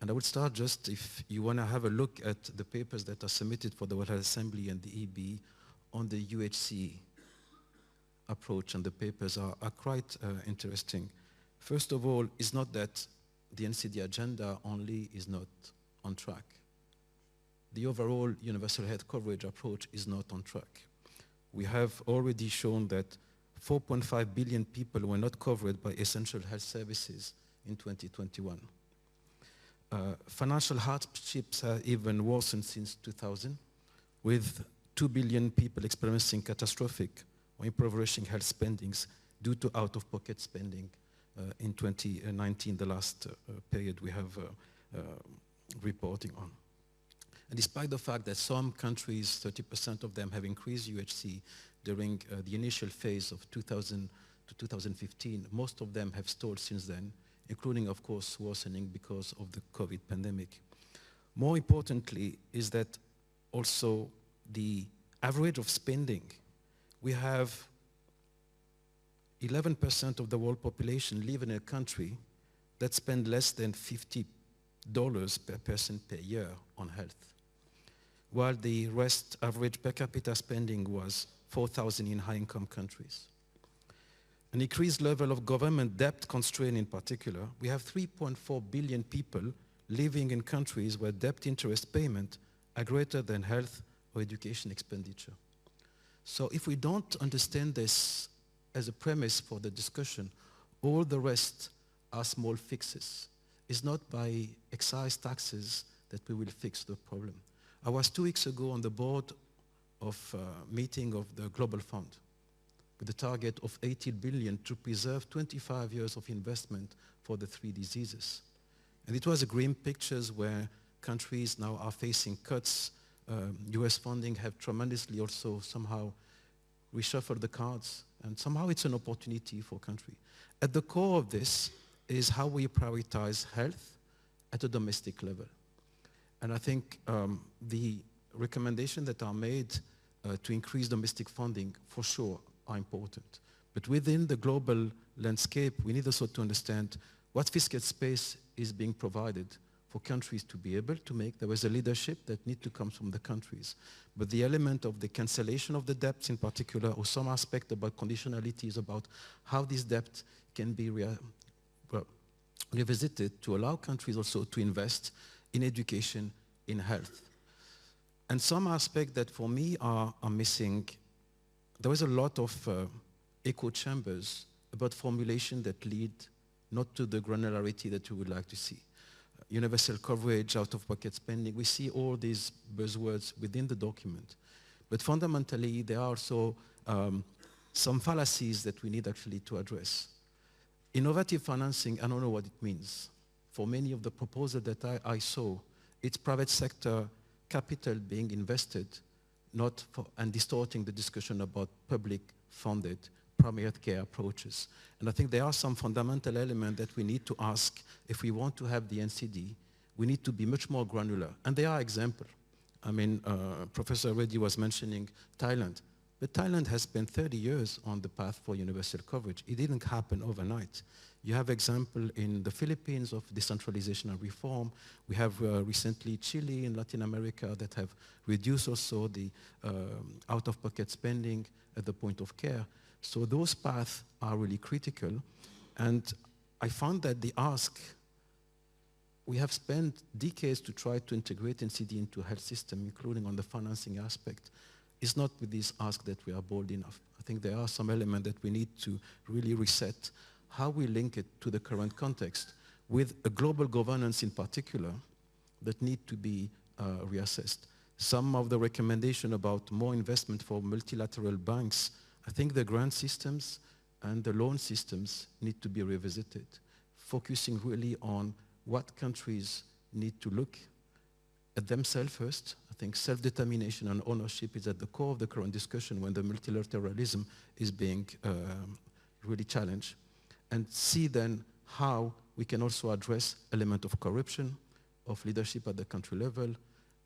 And I would start just, if you want to have a look at the papers that are submitted for the World Health Assembly and the EB on the UHC approach, and the papers are quite interesting. First of all, it's not that the NCD agenda only is not on track. The overall universal health coverage approach is not on track. We have already shown that 4.5 billion people were not covered by essential health services in 2021. Financial hardships have even worsened since 2000, with 2 billion people experiencing catastrophic or impoverishing health spendings due to out-of-pocket spending in 2019, the last period we have reporting on. And despite the fact that some countries, 30% of them, have increased UHC during the initial phase of 2000 to 2015, most of them have stalled since then, including, of course, worsening because of the COVID pandemic. More importantly is that also the average of spending. We have 11% of the world population live in a country that spend less than $50 per person per year on health, while the rest average per capita spending was $4,000 in high-income countries. An increased level of government debt constraint in particular. We have 3.4 billion people living in countries where debt interest payment are greater than health or education expenditure. So if we don't understand this as a premise for the discussion, all the rest are small fixes. It's not by excise taxes that we will fix the problem. I was 2 weeks ago on the board of a meeting of the Global Fund with a target of 80 billion to preserve 25 years of investment for the 3 diseases. And it was a grim pictures where countries now are facing cuts. US funding have tremendously also somehow reshuffled the cards, and somehow it's an opportunity for country. At the core of this is how we prioritize health at a domestic level. And I think the recommendations that are made to increase domestic funding for sure are important. But within the global landscape, we need also to understand what fiscal space is being provided for countries to be able to make. There is a leadership that needs to come from the countries. But the element of the cancellation of the debts in particular, or some aspect about conditionality, is about how this debt can be revisited to allow countries also to invest in education, in health. And some aspects that for me are missing, there is a lot of echo chambers about formulation that lead not to the granularity that we would like to see. Universal coverage, out-of-pocket spending, we see all these buzzwords within the document. But fundamentally, there are also some fallacies that we need actually to address. Innovative financing, I don't know what it means. For many of the proposals that I saw, it's private sector capital being invested, and distorting the discussion about public-funded primary health care approaches. And I think there are some fundamental elements that we need to ask if we want to have the NCD. We need to be much more granular. And there are examples. I mean, Professor Reddy was mentioning Thailand. But Thailand has spent 30 years on the path for universal coverage. It didn't happen overnight. You have example in the Philippines of decentralization and reform. We have recently Chile in Latin America that have reduced also the out-of-pocket spending at the point of care. So those paths are really critical. And I found that the ask, we have spent decades to try to integrate NCD into a health system, including on the financing aspect. It's not with this ask that we are bold enough. I think there are some elements that we need to really reset how we link it to the current context with a global governance in particular that need to be reassessed. Some of the recommendation about more investment for multilateral banks, I think the grant systems and the loan systems need to be revisited, focusing really on what countries need to look at themselves first. I think self-determination and ownership is at the core of the current discussion when the multilateralism is being really challenged. And see then how we can also address element of corruption, of leadership at the country level,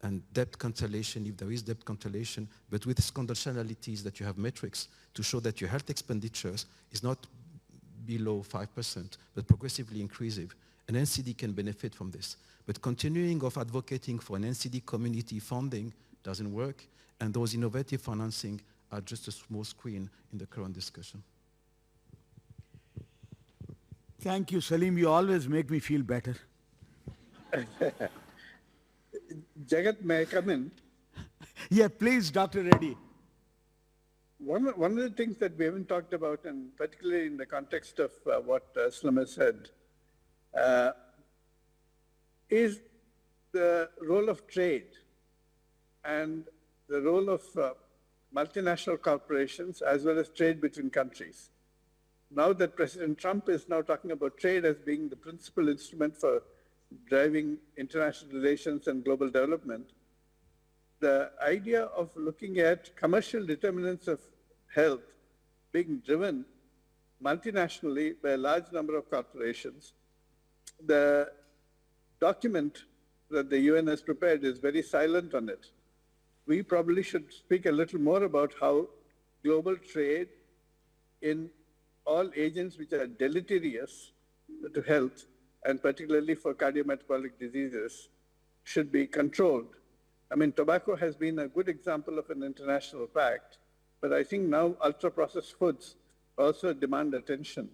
and debt cancellation, if there is debt cancellation, but with conditionalities that you have metrics to show that your health expenditures is not below 5%, but progressively increasing. An NCD can benefit from this. But continuing of advocating for an NCD community funding doesn't work, and those innovative financing are just a small screen in the current discussion. Thank you, Salim. You always make me feel better. Jagat, may I come in? Yeah, please, Dr. Reddy. One of the things that we haven't talked about, and particularly in the context of what Slama said, is the role of trade and the role of multinational corporations as well as trade between countries. Now that President Trump is now talking about trade as being the principal instrument for driving international relations and global development, the idea of looking at commercial determinants of health being driven multinationally by a large number of corporations, the document that the UN has prepared is very silent on it. We probably should speak a little more about how global trade in all agents which are deleterious to health, and particularly for cardiometabolic diseases, should be controlled. I mean, tobacco has been a good example of an international pact, but I think now ultra-processed foods also demand attention.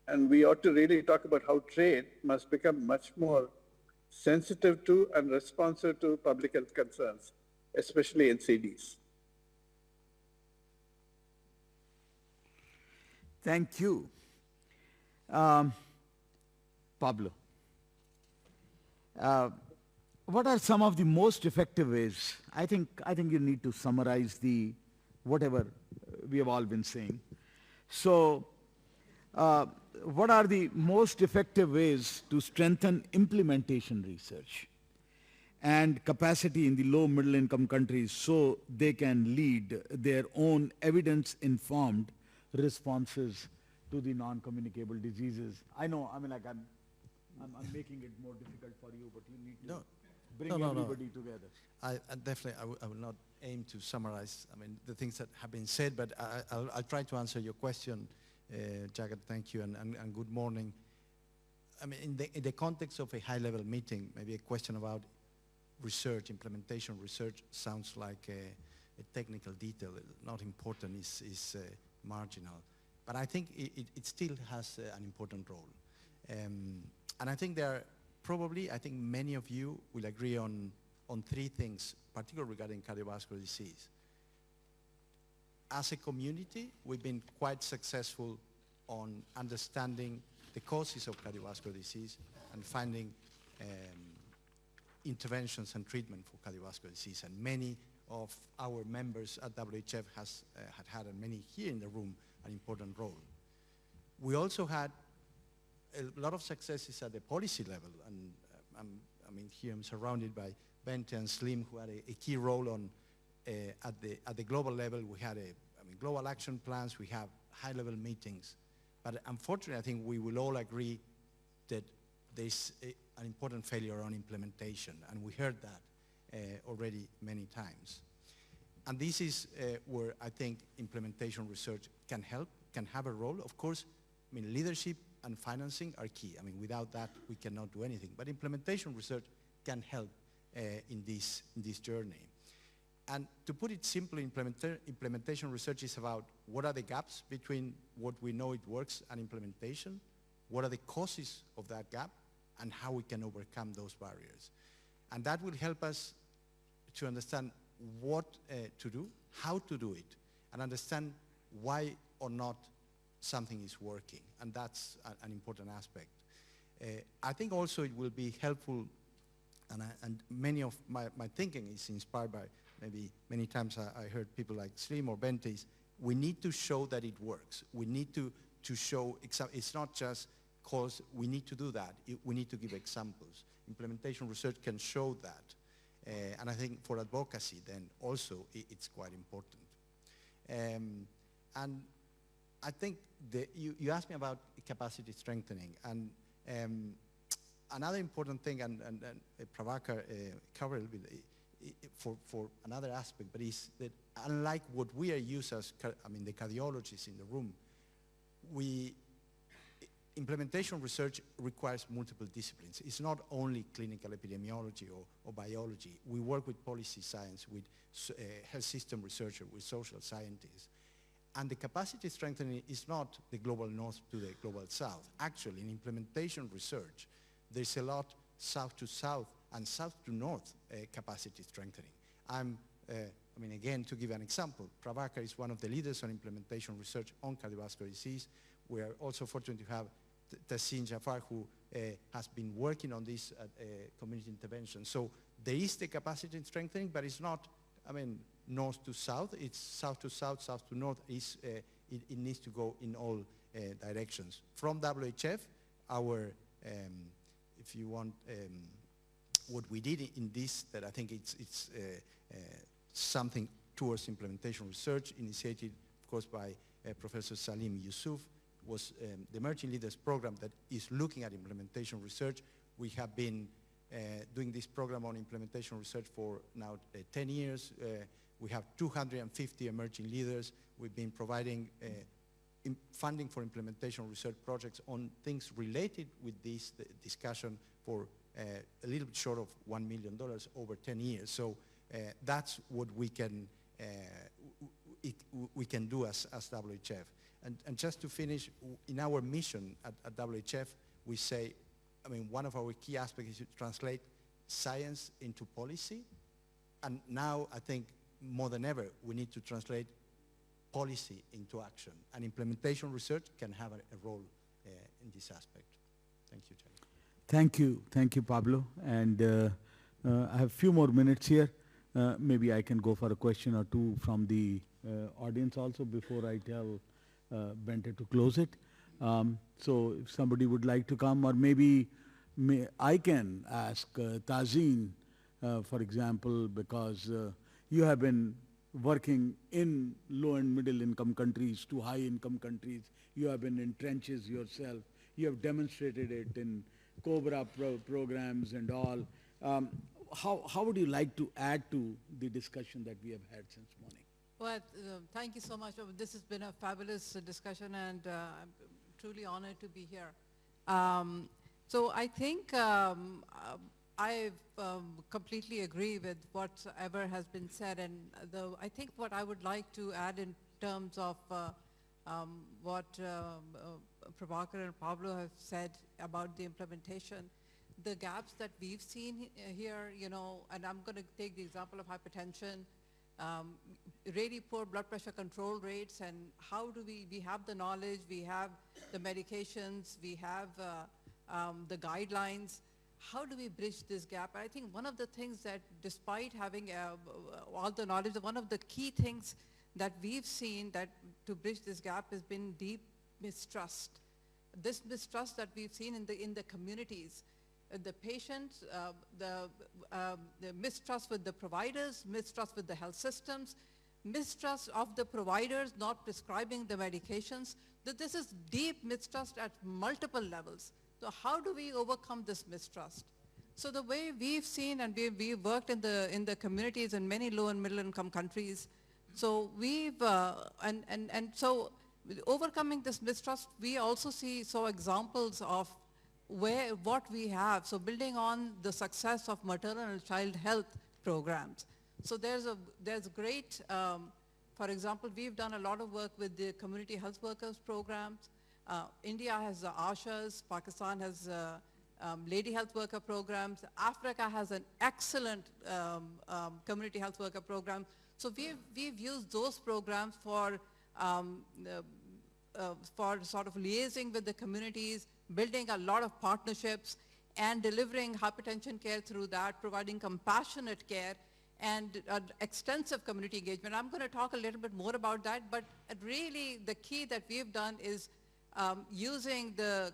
And we ought to really talk about how trade must become much more sensitive to and responsive to public health concerns, especially NCDs. Thank you. Pablo, what are some of the most effective ways? I think you need to summarize whatever we have all been saying. So, what are the most effective ways to strengthen implementation research and capacity in the low middle income countries so they can lead their own evidence-informed responses to the non-communicable diseases? I know, I mean, like I'm making it more difficult for you, but you need to bring everybody together. I definitely, I will not aim to summarize, I mean, the things that have been said, but I'll try to answer your question, Jagat, thank you, and good morning. I mean, in the context of a high-level meeting, maybe a question about research, implementation research sounds like a technical detail, not important, is marginal. But I think it still has an important role. And I think there are probably, I think many of you will agree on on three things, particularly regarding cardiovascular disease. As a community, we've been quite successful on understanding the causes of cardiovascular disease and finding interventions and treatment for cardiovascular disease. And many of our members at WHF had, and many here in the room, an important role. We also had a lot of successes at the policy level, and here I'm surrounded by Bente and Slim, who had a key role on at the global level. We had global action plans, we have high-level meetings, but unfortunately, I think we will all agree that there's an important failure on implementation, and we heard that already many times. And this is where I think implementation research can help, can have a role. Of course, leadership and financing are key. Without that, we cannot do anything. But implementation research can help in this journey. And to put it simply, implementation research is about what are the gaps between what we know it works and implementation, what are the causes of that gap, and how we can overcome those barriers. And that will help us to understand what to do, how to do it, and understand why or not something is working. And that's an important aspect. I think also it will be helpful, and many of my thinking is inspired by, maybe many times I heard people like Slim or Bente, we need to show that it works. We need to show, it's not just cause, we need to do that. We need to give examples. Implementation research can show that. And I think for advocacy then also it's quite important. And I think you asked me about capacity strengthening, and another important thing, and Prabhakar covered a little bit for another aspect, but is that unlike what we are used as, the cardiologists in the room, implementation research requires multiple disciplines. It's not only clinical epidemiology or biology. We work with policy science, with health system researchers, with social scientists. And the capacity strengthening is not the global north to the global south. Actually, in implementation research, there's a lot south to south and south to north capacity strengthening. Again, to give an example, Prabhakar is one of the leaders on implementation research on cardiovascular disease. We are also fortunate to have Tassin Jafar, who has been working on this at community intervention. So there is the capacity strengthening, but it's not, north to south. It's south to south, south to north. It needs to go in all directions. From WHF, our, if you want, what we did in this, that I think it's something towards implementation research, initiated, of course, by Professor Salim Yusuf, was the Emerging Leaders Program that is looking at implementation research. We have been doing this program on implementation research for now 10 years. We have 250 emerging leaders. We've been providing funding for implementation research projects on things related with this discussion for a little bit short of $1 million over 10 years. So that's what we can do as WHF. And just to finish, in our mission at WHF, we say, one of our key aspects is to translate science into policy. And now, I think, more than ever, we need to translate policy into action. And implementation research can have a role in this aspect. Thank you, Chair. Thank you, Pablo. And I have a few more minutes here. Maybe I can go for a question or two from the audience also before I tell Bente to close it. So if somebody would like to come, or maybe I can ask Tazeen, for example, because you have been working in low and middle income countries to high income countries. You have been in trenches yourself. You have demonstrated it in COBRA programs and all. How would you like to add to the discussion that we have had since morning? Well, thank you so much. This has been a fabulous discussion, and I'm truly honored to be here. So I think I completely agree with whatever has been said, and I think what I would like to add in terms of what Prabhakar and Pablo have said about the implementation, the gaps that we've seen here, you know, and I'm going to take the example of hypertension, really poor blood pressure control rates, and how do we have the knowledge, we have the medications, we have the guidelines. How do we bridge this gap? I think one of the things that, despite having all the knowledge, one of the key things that we've seen that to bridge this gap has been deep mistrust. This mistrust that we've seen in the communities, the patients, the mistrust with the providers, mistrust with the health systems, mistrust of the providers not prescribing the medications. This is deep mistrust at multiple levels. So how do we overcome this mistrust? So the way we've seen, and we've worked in the communities in many low and middle income countries, so we've, so overcoming this mistrust, we also saw examples of what we have, so building on the success of maternal and child health programs. So there's great, for example, we've done a lot of work with the community health workers programs. India has the ASHAs, Pakistan has lady health worker programs, Africa has an excellent community health worker program. So we've used those programs for sort of liaising with the communities, building a lot of partnerships, and delivering hypertension care through that, providing compassionate care, and extensive community engagement. I'm going to talk a little bit more about that, but really the key that we've done is using the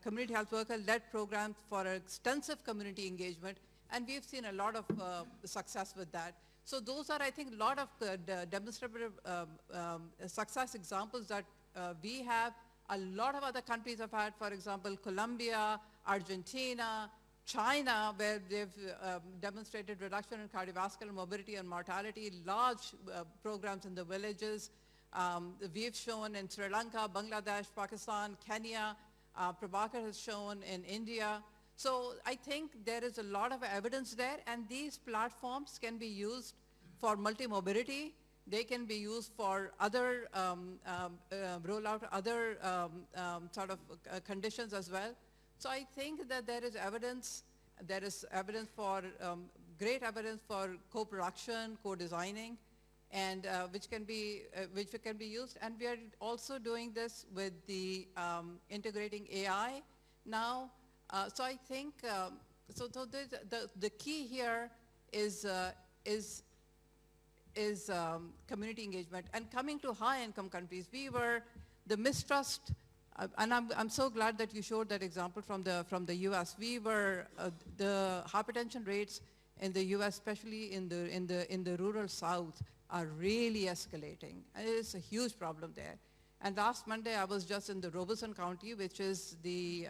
community health worker-led programs for extensive community engagement, and we've seen a lot of success with that. So those are, I think, a lot of demonstrative success examples that we have. A lot of other countries have had, for example, Colombia, Argentina, China, where they've demonstrated reduction in cardiovascular morbidity and mortality, large programs in the villages. We've shown in Sri Lanka, Bangladesh, Pakistan, Kenya. Prabhakar has shown in India. So I think there is a lot of evidence there, and these platforms can be used for multimorbidity. They can be used for other rollout, other sort of conditions as well. So I think that there is evidence for, great evidence for co-production, co-designing, and which can be used. And we are also doing this with the integrating AI now. So I think, the key here is community engagement. And coming to high-income countries, the mistrust, and I'm so glad that you showed that example from the U.S. The hypertension rates in the U.S., especially in the rural South, are really escalating. And it is a huge problem there. And last Monday, I was just in the Robeson County, which is the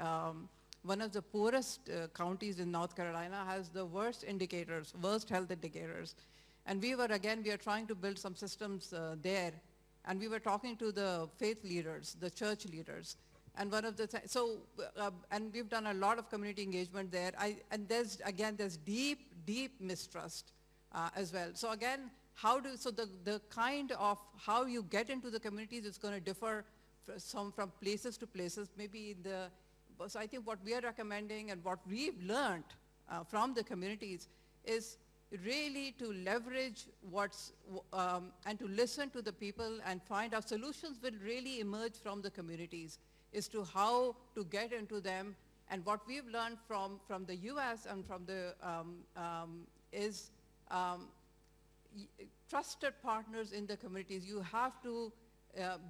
one of the poorest counties in North Carolina, has the worst health indicators. And we are trying to build some systems there. And we were talking to the faith leaders, the church leaders. And one of the and we've done a lot of community engagement there. And there's deep mistrust as well. So again, the kind of how you get into the communities is going to differ from places to places. So I think what we are recommending and what we've learned from the communities is really to leverage and to listen to the people and find out solutions will really emerge from the communities as to how to get into them. And what we've learned from the US and from the is trusted partners in the communities. You have to,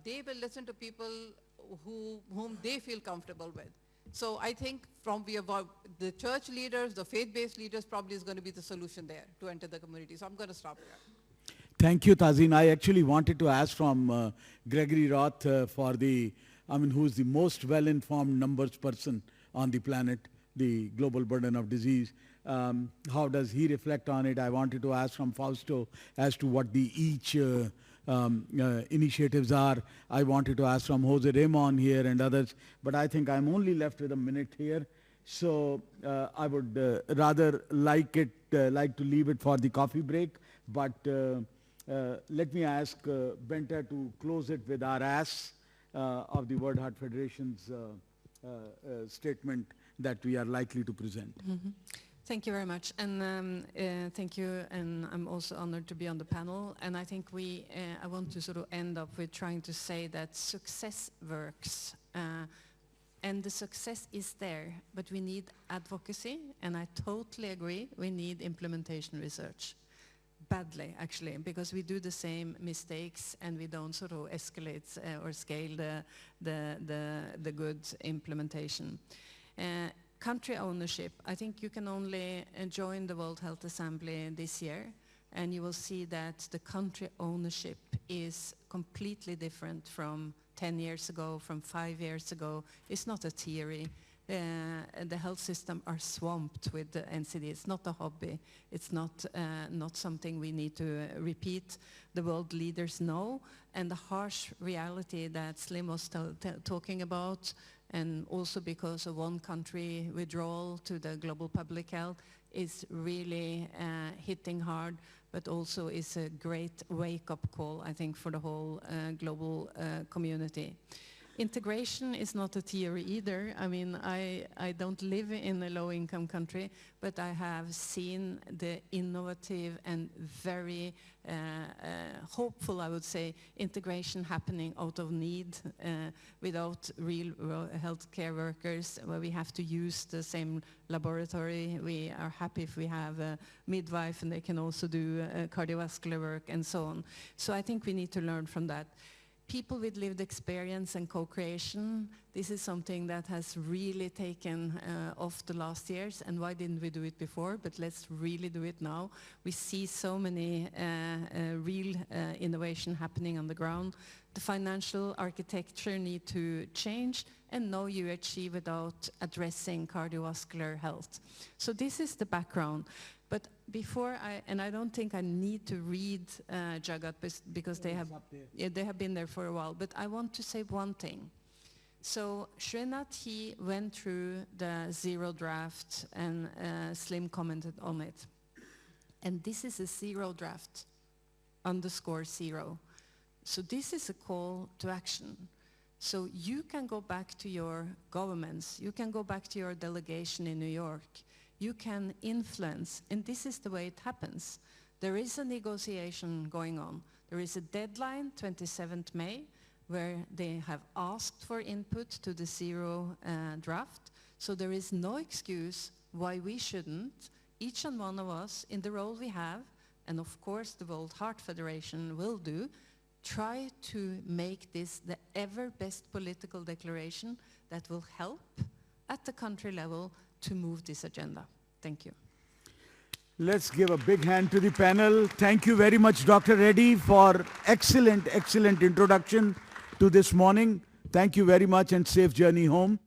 they will listen to people whom they feel comfortable with. So I think the church leaders, the faith-based leaders probably is going to be the solution there to enter the community. So I'm going to stop here. Thank you, Tazeen. I actually wanted to ask from Gregory Roth who's the most well-informed numbers person on the planet, the global burden of disease. How does he reflect on it? I wanted to ask from Fausto as to what each initiatives are. I wanted to ask from Jose Ramon here and others, but I think I'm only left with a minute here. So I would rather like to leave it for the coffee break, but let me ask Benta to close it with our ask of the World Heart Federation's statement that we are likely to present. Thank you very much, and thank you, and I'm also honored to be on the panel, and I think I want to sort of end up with trying to say that success works, and the success is there, but we need advocacy, and I totally agree, we need implementation research. Badly, actually, because we do the same mistakes and we don't sort of escalate or scale the good implementation. Country ownership, I think you can only join the World Health Assembly this year, and you will see that the country ownership is completely different from 10 years ago, from 5 years ago. It's not a theory. The health system are swamped with the NCD. It's not a hobby. It's not something we need to repeat. The world leaders know, and the harsh reality that Slim was talking about, and also because of one country withdrawal to the global public health, is really hitting hard, but also is a great wake-up call, I think, for the whole global community. Integration is not a theory either. I mean, I don't live in a low-income country, but I have seen the innovative and very hopeful, I would say, integration happening out of need without real healthcare workers, where we have to use the same laboratory. We are happy if we have a midwife and they can also do cardiovascular work and so on. So I think we need to learn from that. People with lived experience and co-creation, this is something that has really taken off the last years, and why didn't we do it before? But let's really do it now. We see so many real innovation happening on the ground. The financial architecture need to change, and no UHC without addressing cardiovascular health. So this is the background. But before I don't think I need to read Jagat because they have been there for a while, but I want to say one thing. So Srinath, he went through the zero draft, and Slim commented on it. And this is a zero draft, _0. So this is a call to action. So you can go back to your governments, you can go back to your delegation in New York, you can influence, and this is the way it happens. There is a negotiation going on. There is a deadline, 27th May, where they have asked for input to the zero draft. So there is no excuse why we shouldn't, each and one of us, in the role we have, and of course the World Heart Federation will do, try to make this the ever best political declaration that will help at the country level to move this agenda. Thank you. Let's give a big hand to the panel. Thank you very much, Dr. Reddy, for excellent introduction to this morning. Thank you very much, and safe journey home.